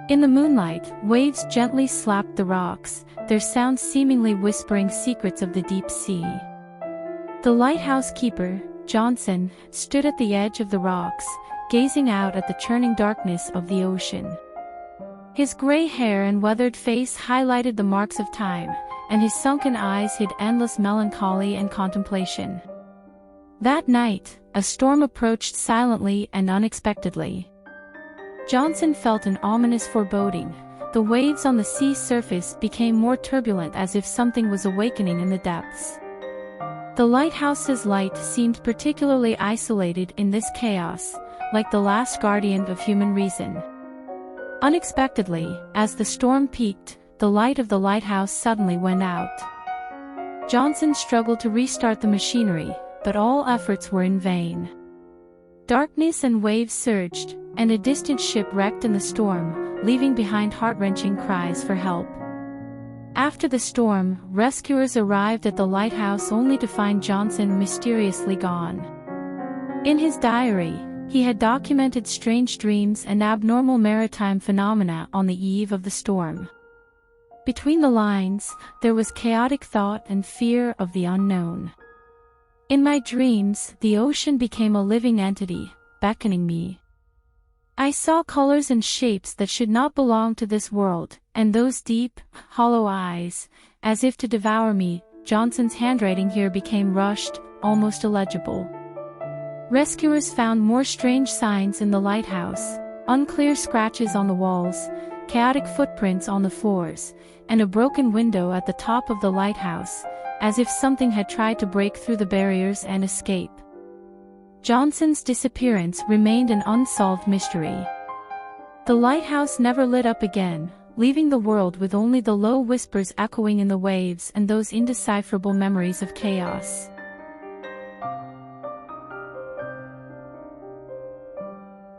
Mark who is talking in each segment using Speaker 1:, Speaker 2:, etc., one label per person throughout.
Speaker 1: In the moonlight, waves gently slapped the rocks, their sounds seemingly whispering secrets of the deep sea. The lighthouse keeper, Johnson, stood at the edge of the rocks, gazing out at the churning darkness of the ocean. His gray hair and weathered face highlighted the marks of time, and his sunken eyes hid endless melancholy and contemplation. That night, a storm approached silently and unexpectedly. Johnson felt an ominous foreboding. The waves on the sea surface became more turbulent as if something was awakening in the depths. The lighthouse's light seemed particularly isolated in this chaos, like the last guardian of human reason. Unexpectedly, as the storm peaked, the light of the lighthouse suddenly went out. Johnson struggled to restart the machinery, but all efforts were in vain. Darkness and waves surged, and a distant ship wrecked in the storm, leaving behind heart-wrenching cries for help. After the storm, rescuers arrived at the lighthouse only to find Johnson mysteriously gone. In his diary, he had documented strange dreams and abnormal maritime phenomena on the eve of the storm. Between the lines, there was chaotic thought and fear of the unknown. In my dreams, the ocean became a living entity, beckoning me. I saw colors and shapes that should not belong to this world, and those deep, hollow eyes, as if to devour me. Johnson's handwriting here became rushed, almost illegible. Rescuers found more strange signs in the lighthouse, unclear scratches on the walls, chaotic footprints on the floors, and a broken window at the top of the lighthouse, as if something had tried to break through the barriers and escape. Johnson's disappearance remained an unsolved mystery. The lighthouse never lit up again, leaving the world with only the low whispers echoing in the waves and those indecipherable memories of chaos.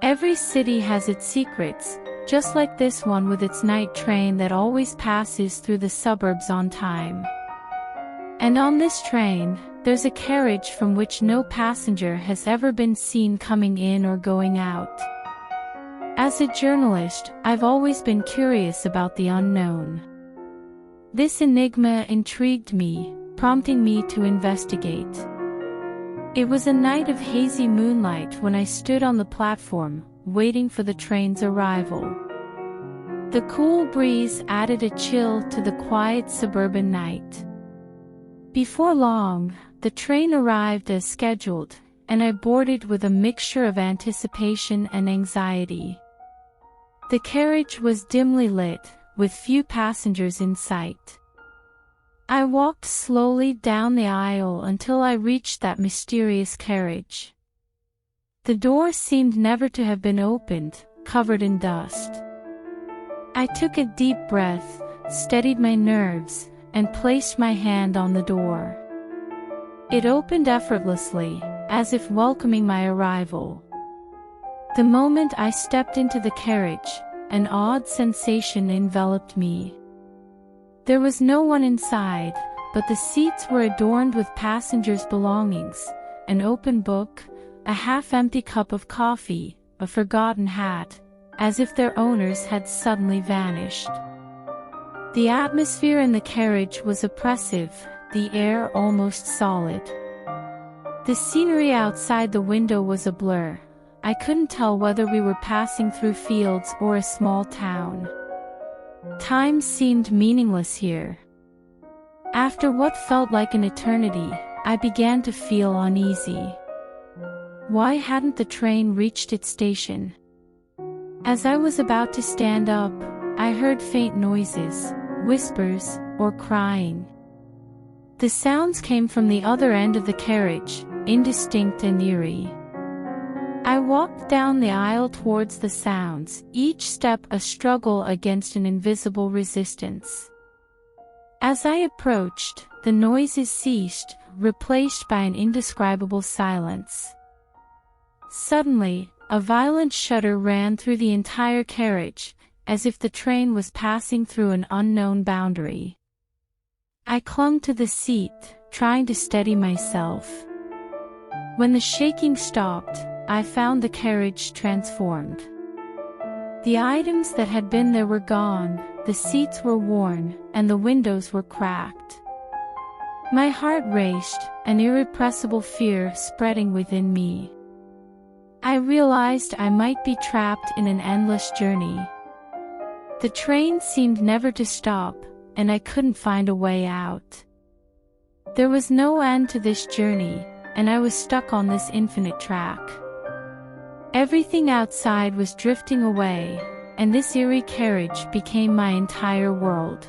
Speaker 1: Every city has its secrets, just like this one with its night train that always passes through the suburbs on time. And on this train, there's a carriage from which no passenger has ever been seen coming in or going out. As a journalist, I've always been curious about the unknown. This enigma intrigued me, prompting me to investigate. It was a night of hazy moonlight when I stood on the platform, waiting for the train's arrival. The cool breeze added a chill to the quiet suburban night. Before long, the train arrived as scheduled, and I boarded with a mixture of anticipation and anxiety. The carriage was dimly lit, with few passengers in sight. I walked slowly down the aisle until I reached that mysterious carriage. The door seemed never to have been opened, covered in dust. I took a deep breath, steadied my nerves, and placed my hand on the door. It opened effortlessly, as if welcoming my arrival. The moment I stepped into the carriage, an odd sensation enveloped me. There was no one inside, but the seats were adorned with passengers' belongings, an open book, a half-empty cup of coffee, a forgotten hat, as if their owners had suddenly vanished. The atmosphere in the carriage was oppressive, the air almost solid. The scenery outside the window was a blur. I couldn't tell whether we were passing through fields or a small town. Time seemed meaningless here. After what felt like an eternity, I began to feel uneasy. Why hadn't the train reached its station? As I was about to stand up, I heard faint noises, whispers, or crying. The sounds came from the other end of the carriage, indistinct and eerie. I walked down the aisle towards the sounds, each step a struggle against an invisible resistance. As I approached, the noises ceased, replaced by an indescribable silence. Suddenly, a violent shudder ran through the entire carriage, as if the train was passing through an unknown boundary. I clung to the seat, trying to steady myself. When the shaking stopped, I found the carriage transformed. The items that had been there were gone, the seats were worn, and the windows were cracked. My heart raced, an irrepressible fear spreading within me. I realized I might be trapped in an endless journey. The train seemed never to stop, and I couldn't find a way out. There was no end to this journey, and I was stuck on this infinite track. Everything outside was drifting away, and this eerie carriage became my entire world.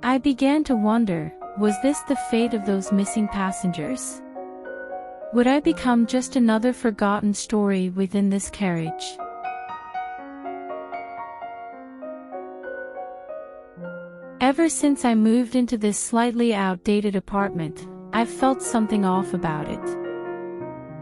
Speaker 1: I began to wonder, was this the fate of those missing passengers? Would I become just another forgotten story within this carriage? Ever since I moved into this slightly outdated apartment, I've felt something off about it.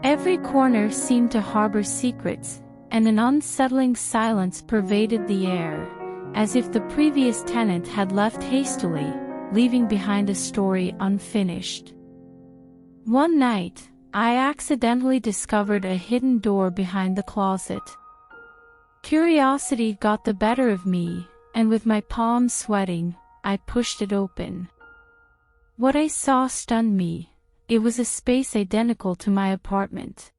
Speaker 1: Every corner seemed to harbor secrets, and an unsettling silence pervaded the air, as if the previous tenant had left hastily, leaving behind a story unfinished. One night, I accidentally discovered a hidden door behind the closet. Curiosity got the better of me, and with my palms sweating, I pushed it open. What I saw stunned me. It was a space identical to my apartment.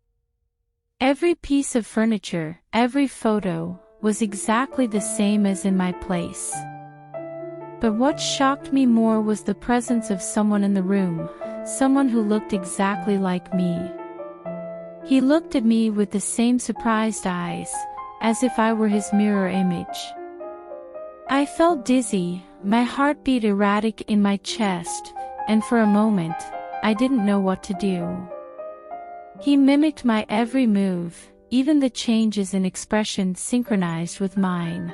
Speaker 1: Every piece of furniture, every photo, was exactly the same as in my place. But what shocked me more was the presence of someone in the room, someone who looked exactly like me. He looked at me with the same surprised eyes, as if I were his mirror image. I felt dizzy, my heart beat erratic in my chest, and for a moment, I didn't know what to do. He mimicked my every move, even the changes in expression synchronized with mine.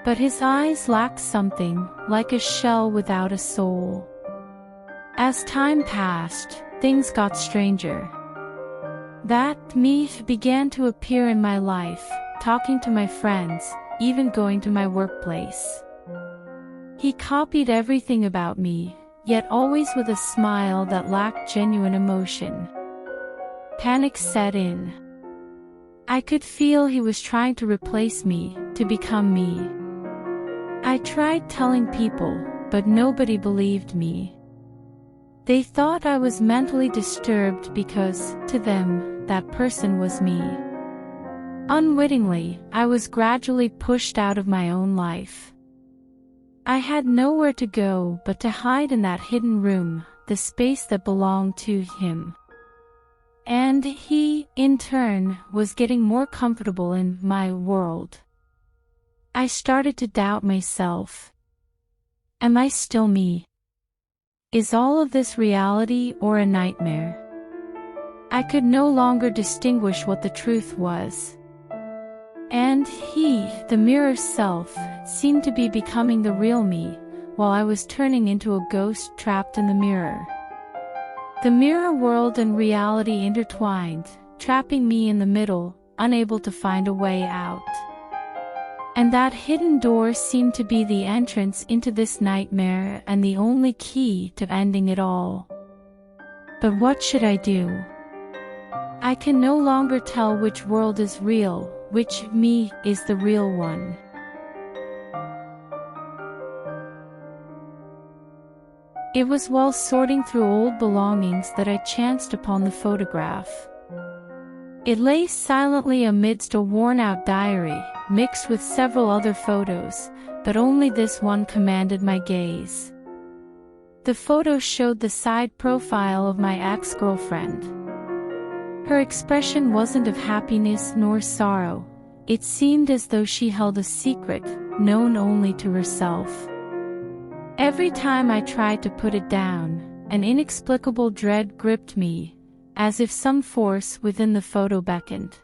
Speaker 1: But his eyes lacked something, like a shell without a soul. As time passed, things got stranger. That me began to appear in my life, talking to my friends, even going to my workplace. He copied everything about me, yet always with a smile that lacked genuine emotion. Panic set in. I could feel he was trying to replace me, to become me. I tried telling people, but nobody believed me. They thought I was mentally disturbed because, to them, that person was me. Unwittingly, I was gradually pushed out of my own life. I had nowhere to go but to hide in that hidden room, the space that belonged to him. And he, in turn, was getting more comfortable in my world. I started to doubt myself. Am I still me? Is all of this reality or a nightmare? I could no longer distinguish what the truth was. And he, the mirror self, seemed to be becoming the real me, while I was turning into a ghost trapped in the mirror. The mirror world and reality intertwined, trapping me in the middle, unable to find a way out. And that hidden door seemed to be the entrance into this nightmare and the only key to ending it all. But what should I do? I can no longer tell which world is real, which me is the real one. It was while sorting through old belongings that I chanced upon the photograph. It lay silently amidst a worn-out diary, mixed with several other photos, but only this one commanded my gaze. The photo showed the side profile of my ex-girlfriend. Her expression wasn't of happiness nor sorrow. It seemed as though she held a secret, known only to herself. Every time I tried to put it down, an inexplicable dread gripped me, as if some force within the photo beckoned.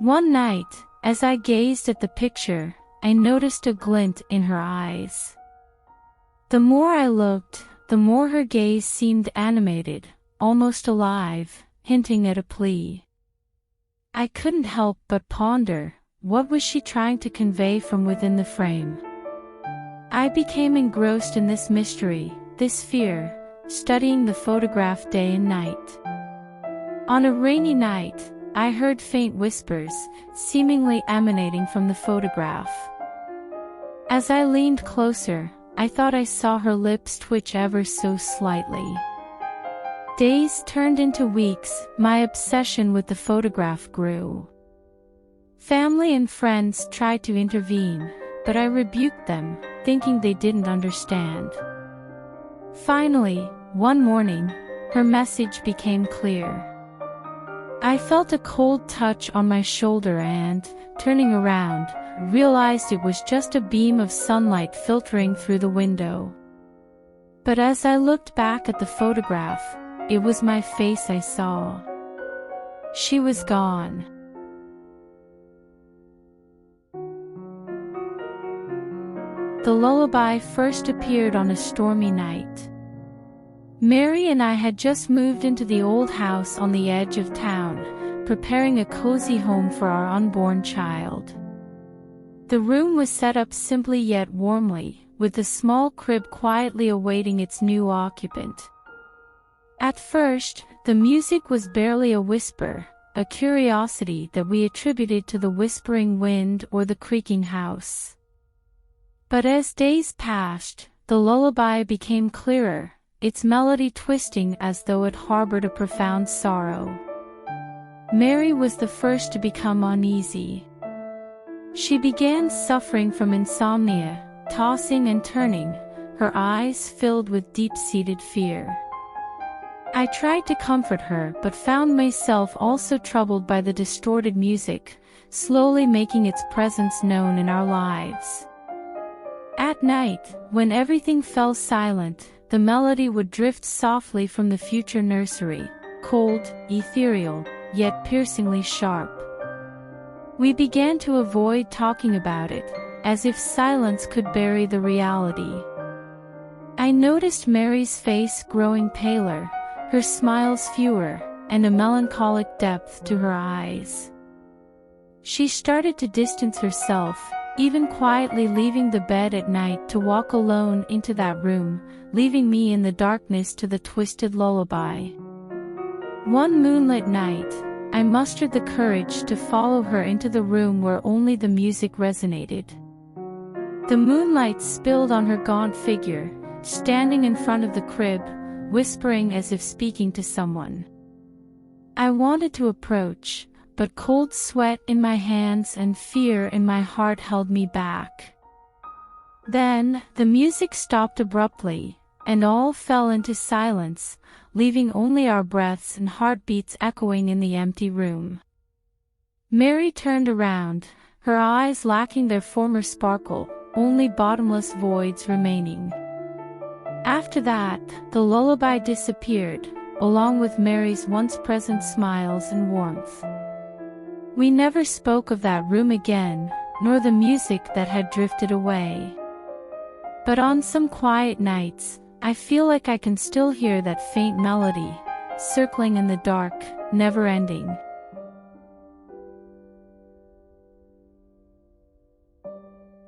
Speaker 1: One night, as I gazed at the picture, I noticed a glint in her eyes. The more I looked, the more her gaze seemed animated, almost alive, hinting at a plea. I couldn't help but ponder, what was she trying to convey from within the frame? I became engrossed in this mystery, this fear, studying the photograph day and night. On a rainy night, I heard faint whispers, seemingly emanating from the photograph. As I leaned closer, I thought I saw her lips twitch ever so slightly. Days turned into weeks, my obsession with the photograph grew. Family and friends tried to intervene, but I rebuked them, thinking they didn't understand. Finally, one morning, her message became clear. I felt a cold touch on my shoulder and, turning around, realized it was just a beam of sunlight filtering through the window. But as I looked back at the photograph, it was my face I saw. She was gone. The lullaby first appeared on a stormy night. Mary and I had just moved into the old house on the edge of town, preparing a cozy home for our unborn child. The room was set up simply yet warmly, with the small crib quietly awaiting its new occupant. At first, the music was barely a whisper, a curiosity that we attributed to the whispering wind or the creaking house. But as days passed, the lullaby became clearer, its melody twisting as though it harbored a profound sorrow. Mary was the first to become uneasy. She began suffering from insomnia, tossing and turning, her eyes filled with deep-seated fear. I tried to comfort her but found myself also troubled by the distorted music, slowly making its presence known in our lives. At night, when everything fell silent, the melody would drift softly from the future nursery, cold, ethereal, yet piercingly sharp. We began to avoid talking about it, as if silence could bury the reality. I noticed Mary's face growing paler, her smiles fewer, and a melancholic depth to her eyes. She started to distance herself, even quietly leaving the bed at night to walk alone into that room, leaving me in the darkness to the twisted lullaby. One moonlit night, I mustered the courage to follow her into the room where only the music resonated. The moonlight spilled on her gaunt figure, standing in front of the crib, whispering as if speaking to someone. I wanted to approach, but cold sweat in my hands and fear in my heart held me back. Then, the music stopped abruptly, and all fell into silence, leaving only our breaths and heartbeats echoing in the empty room. Mary turned around, her eyes lacking their former sparkle, only bottomless voids remaining. After that, the lullaby disappeared, along with Mary's once-present smiles and warmth. We never spoke of that room again, nor the music that had drifted away. But on some quiet nights, I feel like I can still hear that faint melody, circling in the dark, never ending.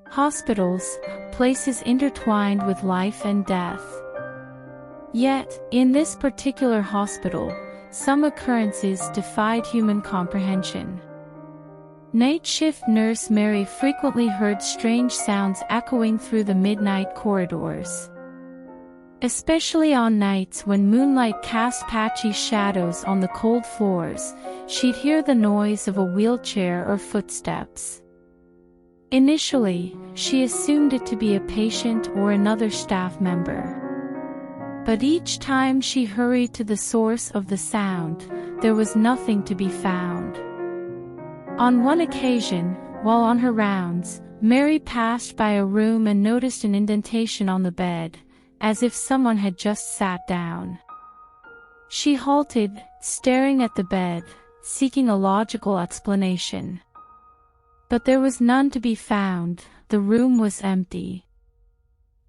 Speaker 1: Hospitals, places intertwined with life and death. Yet, in this particular hospital, some occurrences defied human comprehension. Night shift nurse Mary frequently heard strange sounds echoing through the midnight corridors. Especially on nights when moonlight cast patchy shadows on the cold floors, she'd hear the noise of a wheelchair or footsteps. Initially, she assumed it to be a patient or another staff member. But each time she hurried to the source of the sound, there was nothing to be found. On one occasion, while on her rounds, Mary passed by a room and noticed an indentation on the bed, as if someone had just sat down. She halted, staring at the bed, seeking a logical explanation. But there was none to be found, the room was empty.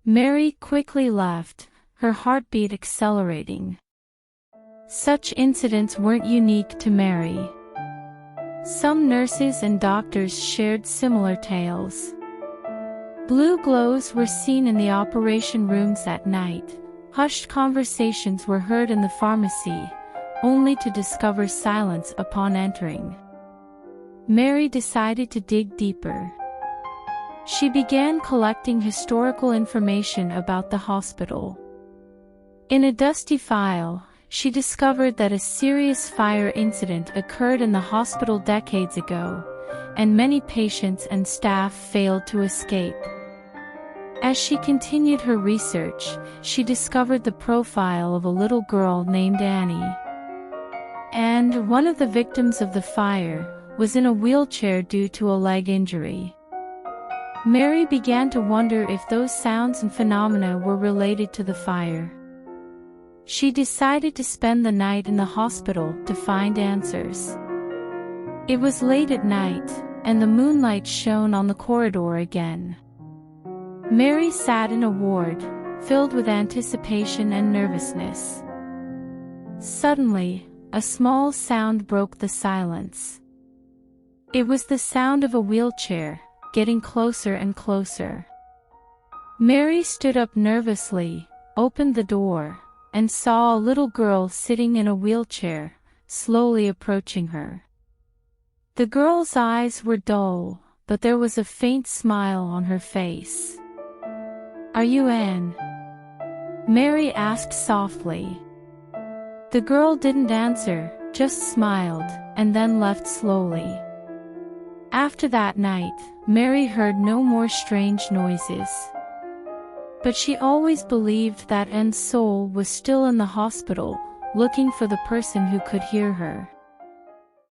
Speaker 1: Mary quickly left, her heartbeat accelerating. Such incidents weren't unique to Mary. Some nurses and doctors shared similar tales. Blue glows were seen in the operation rooms at night, hushed conversations were heard in the pharmacy, only to discover silence upon entering. Mary decided to dig deeper. She began collecting historical information about the hospital. In a dusty file, she discovered that a serious fire incident occurred in the hospital decades ago, and many patients and staff failed to escape. As she continued her research, she discovered the profile of a little girl named Annie. And one of the victims of the fire was in a wheelchair due to a leg injury. Mary began to wonder if those sounds and phenomena were related to the fire. She decided to spend the night in the hospital to find answers. It was late at night, and the moonlight shone on the corridor again. Mary sat in a ward, filled with anticipation and nervousness. Suddenly, a small sound broke the silence. It was the sound of a wheelchair, getting closer and closer. Mary stood up nervously, opened the door, and saw a little girl sitting in a wheelchair, slowly approaching her. The girl's eyes were dull, but there was a faint smile on her face. "Are you Anne?" Mary asked softly. The girl didn't answer, just smiled, and then left slowly. After that night, Mary heard no more strange noises. But she always believed that Anne's soul was still in the hospital, looking for the person who could hear her.